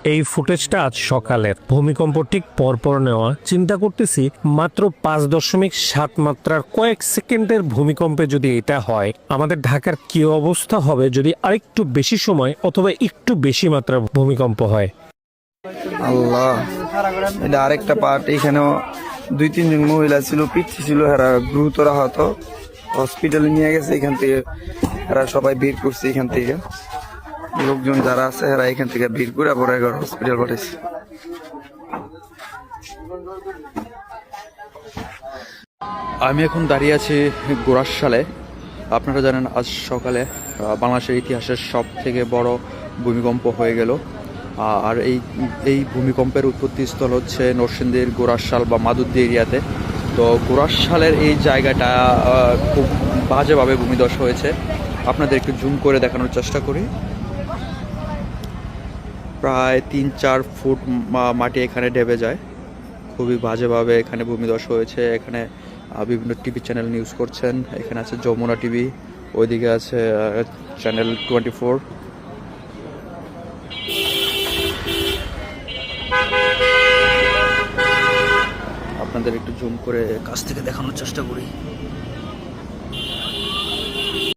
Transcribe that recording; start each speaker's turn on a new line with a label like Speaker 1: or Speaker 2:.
Speaker 1: এই ফুটেজটা আজ সকালের, ভূমিকম্প ঠিক পরপর নেওয়া। চিন্তা করতেছি মাত্র 5.7 মাত্রার কয়েক সেকেন্ডের ভূমিকম্পে যদি এটা হয়, আমাদের ঢাকার কি অবস্থা হবে যদি আরেকটু বেশি সময় অথবা একটু বেশি মাত্রার ভূমিকম্প হয়।
Speaker 2: আল্লাহ, এটা আরেকটা পার্ট। এখানেও 2-3 জন মহিলা ছিল, পিচ্ছি ছিল, এরা গুরুতর আহত, হসপিটালে নিয়ে গেছে। এখান থেকে এরা সবাই ভিড় করছে, এখান থেকে লোকজন যারা আছে এরা এখান থেকে ভিড় করে পরে হসপিটাল পাঠাইছে।
Speaker 3: আমি এখন দাঁড়িয়ে আছি গোরাশালে। আপনারা জানেন আজ সকালে বাংলাদেশের ইতিহাসের সব থেকে বড় ভূমিকম্প হয়ে গেল। আর এই ভূমিকম্পের উৎপত্তিস্থল হচ্ছে নরসিংদীর গোরাশাল বা মাধুদ্দি এরিয়াতে। তো গোরাশালের এই জায়গাটা খুব বাজেভাবে ভূমিধস হয়েছে। আপনাদের একটু জুম করে দেখানোর চেষ্টা করি। প্রায় 3-4 ফুট মাটি এখানে ডেবে যায়। খুবই বাজেভাবে এখানে ভূমিধস হয়েছে। এখানে বিভিন্ন টিভি চ্যানেল নিউজ করছেন। এখানে আছে যমুনা টিভি, ওইদিকে আছে চ্যানেল 24। আপনাদের একটু জুম করে কাছ থেকে দেখানোর চেষ্টা করি।